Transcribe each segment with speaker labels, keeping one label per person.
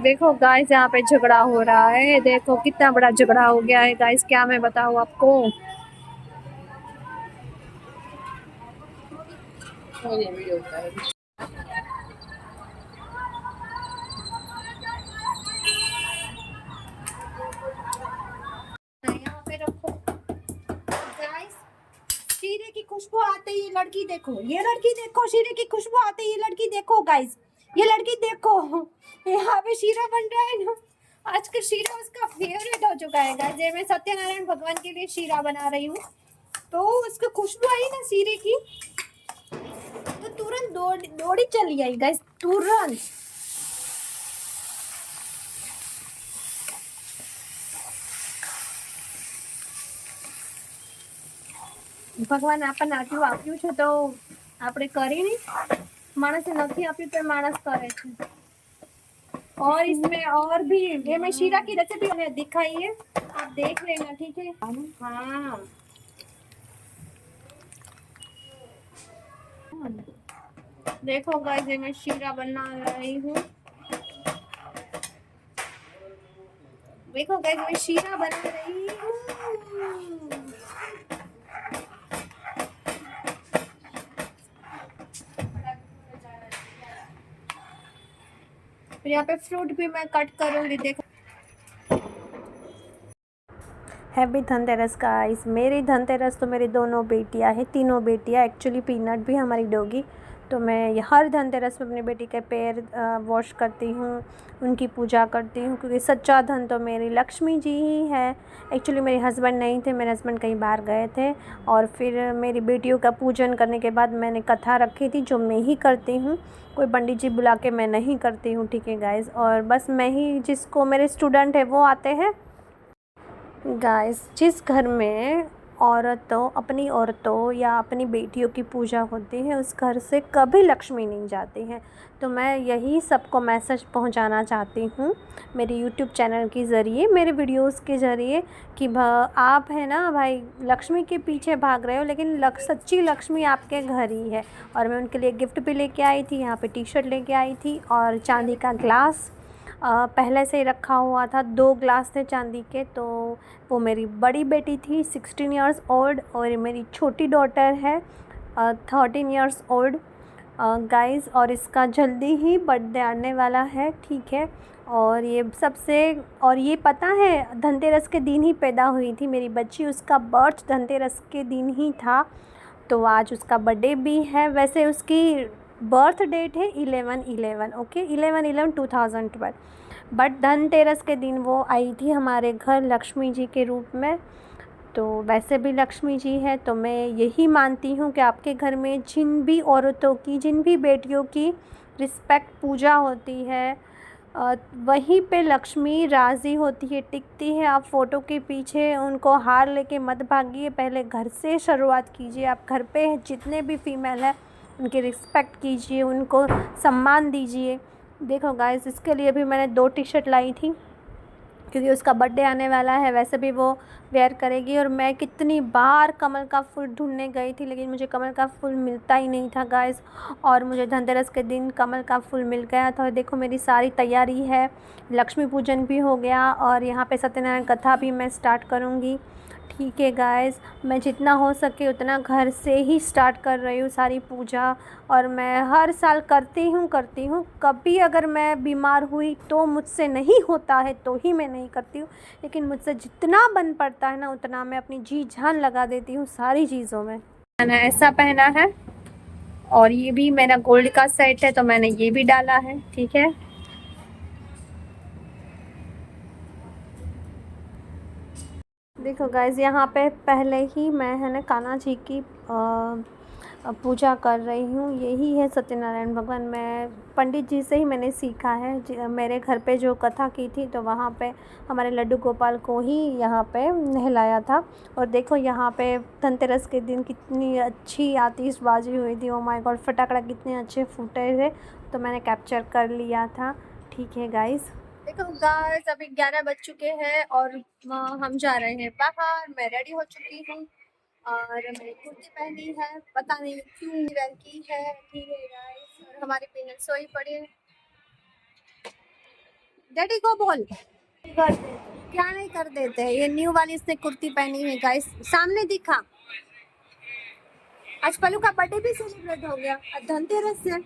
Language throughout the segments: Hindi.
Speaker 1: देखो गाइस, यहाँ पे झगड़ा हो रहा है। देखो कितना बड़ा झगड़ा हो गया है गाइस, क्या मैं बताऊँ आपको। यहाँ पे रखो गाइस। शीरे की खुशबू आते ही ये लड़की देखो, ये लड़की देखो, शीरे की खुशबू आते ही ये लड़की देखो गाइस, ये लड़की देखो। यहाँ पे शीरा बन रहा है ना। आजकल शीरा उसका फेवरेट हो चुका है गाइस। ये मैं सत्यनारायण भगवान के लिए शीरा बना रही हूँ, तो उसकी खुशबू आई ना शीरे की, तो तुरंत दौड़ी चली आई गाइस, तुरंत। ભગવાન આપણને આટલું આપ્યું છે તો આપણે કરી નહીં। માણસે નથી આપ્યું તો માણસ કરે છે। और इसमें और भी ये मैं शीरा की रेसिपी उन्हें दिखाई है, आप देख लेना, ठीक है। हाँ, देखो गाइस, ये मैं शीरा बना रही हूँ। देखो गाइस, मैं शीरा बना रही हूँ। फिर यहाँ पे फ्रूट भी मैं कट करूंगी, देखो। Happy Dhanteras guys. मेरी धनतेरस तो मेरी दोनों बेटियां हैं, तीनों बेटियां एक्चुअली, पीनट भी हमारी डॉगी। तो मैं हर धनतेरस में अपनी बेटी के पैर वॉश करती हूँ, उनकी पूजा करती हूँ, क्योंकि सच्चा धन तो मेरी लक्ष्मी जी ही है। एक्चुअली मेरे हस्बैंड नहीं थे, मेरे हस्बैंड कहीं बाहर गए थे, और फिर मेरी बेटियों का पूजन करने के बाद मैंने कथा रखी थी, जो मैं ही करती हूँ, कोई पंडित जी बुला के मैं नहीं करती हूँ, ठीक है गाइस। और बस मैं ही, जिसको मेरे स्टूडेंट है वो आते हैं गाइस। जिस घर में अपनी औरतों या अपनी बेटियों की पूजा होती है, उस घर से कभी लक्ष्मी नहीं जाती है। तो मैं यही सबको मैसेज पहुंचाना चाहती हूँ मेरे यूट्यूब चैनल के ज़रिए, मेरे वीडियोस के ज़रिए, कि आप है ना भाई, लक्ष्मी के पीछे भाग रहे हो, लेकिन सच्ची लक्ष्मी आपके घर ही है। और मैं उनके लिए गिफ्ट भी लेके आई थी, यहाँ पे टी शर्ट लेके आई थी, और चांदी का ग्लास पहले से ही रखा हुआ था। 2 ग्लास थे चांदी के। तो वो मेरी बड़ी बेटी थी 16 इयर्स ओल्ड, और मेरी छोटी डॉटर है 13 इयर्स ओल्ड गाइस। और इसका जल्दी ही बर्थडे आने वाला है, ठीक है। और ये सबसे, और ये पता है धनतेरस के दिन ही पैदा हुई थी मेरी बच्ची, उसका बर्थ धनतेरस के दिन ही था। तो आज उसका बर्थडे भी है। वैसे उसकी बर्थ डेट है 11/11, ओके, 11/11/2012, बट धनतेरस के दिन वो आई थी हमारे घर लक्ष्मी जी के रूप में। तो वैसे भी लक्ष्मी जी है, तो मैं यही मानती हूँ कि आपके घर में जिन भी औरतों की, जिन भी बेटियों की रिस्पेक्ट, पूजा होती है, वहीं पे लक्ष्मी राज़ी होती है, टिकती है। आप फ़ोटो के पीछे उनको हार लेके मत भागिए, पहले घर से शुरुआत कीजिए। आप घर पे जितने भी फीमेल हैं उनकी रिस्पेक्ट कीजिए, उनको सम्मान दीजिए। देखो गाइस, इसके लिए भी मैंने 2 टी शर्ट लाई थी, क्योंकि उसका बर्थडे आने वाला है, वैसे भी वो वेयर करेगी। और मैं कितनी बार कमल का फूल ढूंढने गई थी, लेकिन मुझे कमल का फूल मिलता ही नहीं था गाइस। और मुझे धनतेरस के दिन कमल का फूल मिल गया था। और देखो मेरी सारी तैयारी है, लक्ष्मी पूजन भी हो गया, और यहाँ पे सत्यनारायण कथा भी मैं स्टार्ट करूँगी, ठीक है गाइस। मैं जितना हो सके उतना घर से ही स्टार्ट कर रही हूँ सारी पूजा। और मैं हर साल करती हूँ। कभी अगर मैं बीमार हुई तो, मुझसे नहीं होता है तो ही मैं नहीं करती हूँ, लेकिन मुझसे जितना बन पड़ता है ना, उतना मैं अपनी जी जान लगा देती हूँ सारी चीज़ों में। मैंने ऐसा पहना है, और ये भी मेरा गोल्ड का सेट है, तो मैंने ये भी डाला है, ठीक है। देखो गाइज, यहाँ पे पहले ही मैं है ना कान्हा जी की पूजा कर रही हूँ। यही है सत्यनारायण भगवान। मैं पंडित जी से ही मैंने सीखा है। मेरे घर पे जो कथा की थी, तो वहाँ पे हमारे लड्डू गोपाल को ही यहाँ पे नहलाया था। और देखो यहाँ पे धनतेरस के दिन कितनी अच्छी आतिशबाजी हुई थी, ओ माय गॉड, फटाकड़ा कितने अच्छे फूटे थे, तो मैंने कैप्चर कर लिया था, ठीक है गाइज़। देखो गाइस, अभी 11 बज चुके हैं, और हम जा रहे हैं बाहर। मैं रेडी हो चुकी हूँ, और मैंने कुर्ती पहनी है, पता नहीं क्यों रंग की है, ठीक है गाइस। और हमारी पीनट सोई पड़ी है। डैडी को बोल। क्या नहीं कर देते। ये न्यू वाली इसने कुर्ती पहनी है गाइस, सामने दिखा। आज पल्लू का बर्थडे भी सेलिब्रेट हो गया, आज धनतेरस है।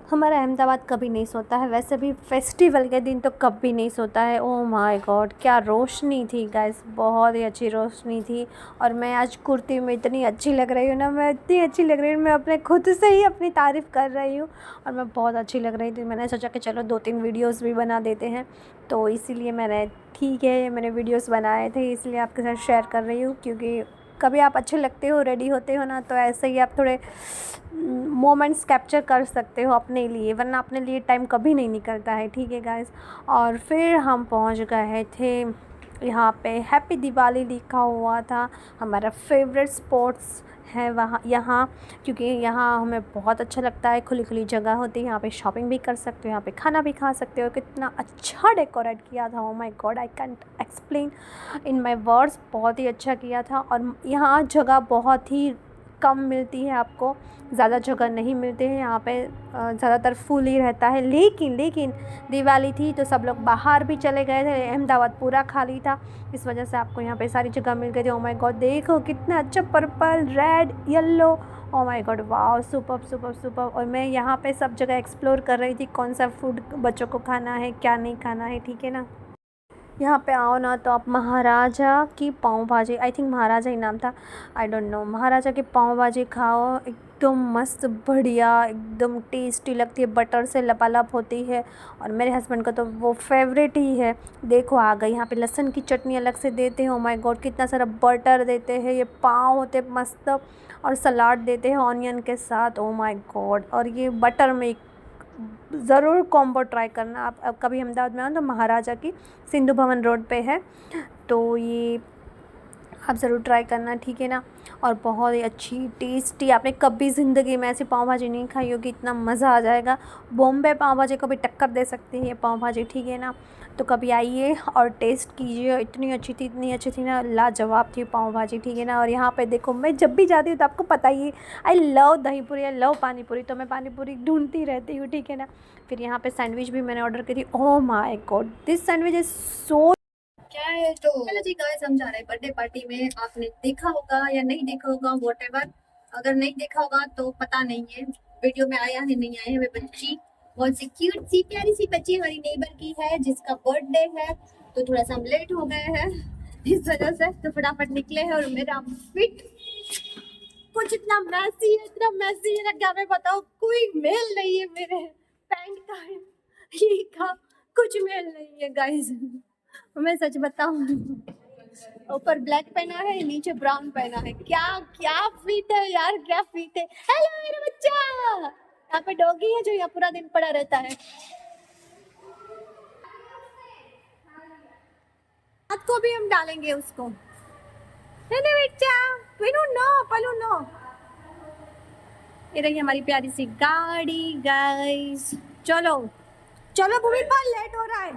Speaker 1: हमारा अहमदाबाद कभी नहीं सोता है, वैसे भी फेस्टिवल के दिन तो कभी नहीं सोता है। ओह माय गॉड, क्या रोशनी थी गाइस, बहुत ही अच्छी रोशनी थी। और मैं आज कुर्ती में इतनी अच्छी लग रही हूँ ना, मैं इतनी अच्छी लग रही हूँ, मैं अपने खुद से ही अपनी तारीफ़ कर रही हूँ। और मैं बहुत अच्छी लग रही थी। मैंने सोचा कि चलो 2-3 वीडियोज़ भी बना देते हैं, तो इसीलिए मैंने ठीक है मैंने वीडियोज़ बनाए थे, इसलिए आपके साथ शेयर कर रही हूँ। क्योंकि कभी आप अच्छे लगते हो, रेडी होते हो ना, तो ऐसे ही आप थोड़े मोमेंट्स कैप्चर कर सकते हो अपने लिए, वरना अपने लिए टाइम कभी नहीं निकलता है। ठीक है गाइस। और फिर हम पहुंच गए थे यहाँ पे, हैप्पी दिवाली लिखा हुआ था। हमारा फेवरेट स्पॉट्स है वहाँ यहाँ, क्योंकि यहाँ हमें बहुत अच्छा लगता है। खुली खुली जगह होती है, यहाँ पे शॉपिंग भी कर सकते हो, यहाँ पे खाना भी खा सकते हो। कितना अच्छा डेकोरेट किया था, oh my God, I can't explain in my words. बहुत ही अच्छा किया था। और यहाँ जगह बहुत ही कम मिलती है आपको, ज़्यादा जगह नहीं मिलते हैं यहाँ पे, ज़्यादातर फुल ही रहता है। लेकिन दिवाली थी तो सब लोग बाहर भी चले गए थे, अहमदाबाद पूरा खाली था, इस वजह से आपको यहाँ पे सारी जगह मिल गई थी। ओह माय गॉड, देखो कितना अच्छा purple, red, yellow, oh my God, वाह, सुपर सुपर सुपर। और मैं यहाँ पे सब जगह एक्सप्लोर कर रही थी, कौन सा फूड बच्चों को खाना है, क्या नहीं खाना है। ठीक है ना। यहाँ पे आओ ना तो आप महाराजा की पाव भाजी, आई थिंक महाराजा ही नाम था, आई डोंट नो, महाराजा की पाव भाजी खाओ। एकदम मस्त, बढ़िया, एकदम टेस्टी लगती है, बटर से लपालप होती है। और मेरे हस्बैंड का तो वो फेवरेट ही है। देखो आ गई, यहाँ पे लहसुन की चटनी अलग से देते हैं। ओ माय गॉड, कितना सारा बटर देते हैं। ये पाव होते मस्त, और सलाद देते हैं ऑनियन के साथ। ओ माय गॉड, और ये बटर में ज़रूर कॉम्बो ट्राई करना। आप कभी अहमदाबाद में आओ तो महाराजा की सिंधु भवन रोड पे है, तो ये आप ज़रूर ट्राई करना। ठीक है ना। और बहुत ही अच्छी टेस्टी, आपने कभी ज़िंदगी में ऐसी पाव भाजी नहीं खाई होगी, इतना मज़ा आ जाएगा। बॉम्बे पाव भाजी को भी टक्कर दे सकती है ये पाव भाजी। ठीक है ना। तो कभी आइए और टेस्ट कीजिए, इतनी अच्छी थी ना, लाजवाब थी पाव भाजी। ठीक है ना। और यहाँ पे देखो, मैं जब भी जाती हूँ तो आपको पता ही है, आई लव दही पूरी, आई लव पानी पूरी, तो मैं पानी पूरी ढूंढती रहती हूँ। ठीक है ना। फिर यहाँ पे सैंडविच भी मैंने ऑर्डर की थी। Oh my God, this sandwich is so, क्या है। तो चलो जी गाइस, हम जा रहे हैं बर्थडे पार्टी में। आपने देखा होगा या नहीं देखा होगा, व्हाटएवर, अगर नहीं देखा होगा तो पता नहीं है वीडियो में आया है नहीं आया है। वे बच्ची बहुत सी क्यूट सी प्यारी सी बच्ची हमारी नेबर की है, जिसका बर्थडे है, तो थोड़ा सा हम लेट हो गए हैं इस वजह से, तो फटाफट निकले हैं। और मेरा फिट कुछ इतना मैसी है ना, क्या मैं बताऊँ, कोई मेल नहीं है मेरे पैंट का, ये का कुछ मेल नहीं है गाइस। मैं सच बताऊं, ऊपर ब्लैक पहना है, नीचे ब्राउन पहना है, क्या क्या फिट है यार, क्या फिट है। हेलो मेरा बच्चा, यहाँ पे डॉगी है जो यहाँ पूरा दिन पड़ा रहता है। रात को भी हम डालेंगे उसको। हेलो बच्चा, पलू नो, पलू नो। ये रही हमारी प्यारी सी गाड़ी गाइस। चलो चलो भूमि पर, लेट हो रहा है।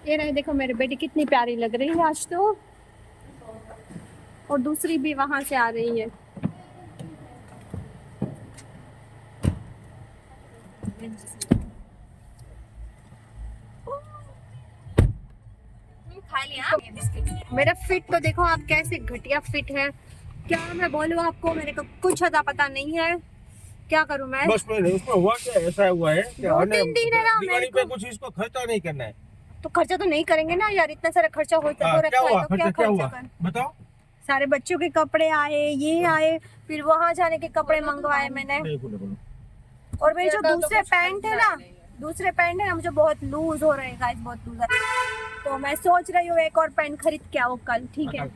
Speaker 1: ये रहे, देखो मेरी बेटी कितनी प्यारी लग रही है आज तो, और दूसरी भी वहां से आ रही है। खा लिया मेरा फिट तो देखो आप, कैसे घटिया फिट है। क्या मैं बोलूँ आपको, मेरे को कुछ अता पता नहीं है, क्या करूँ मैं।
Speaker 2: बस उसमें हुआ क्या, ऐसा हुआ है कि
Speaker 1: 2-3 दिन है ना,
Speaker 2: दिवाली पे कुछ इसको खर्चा नहीं करना है।
Speaker 1: तो खर्चा तो नहीं करेंगे ना यार, इतना सारा खर्चा होता है तो क्या खर्चा कर।
Speaker 2: बताओ।
Speaker 1: सारे बच्चों के कपड़े आए, ये आए, फिर वहाँ जाने के कपड़े मंगवाए मैंने। और मेरे जो दूसरे पैंट है ना, मुझे बहुत लूज हो रहे हैं गाइस, बहुत लूज है। तो मैं सोच रही हूँ एक और पैंट खरीद के आओ कल। ठीक है।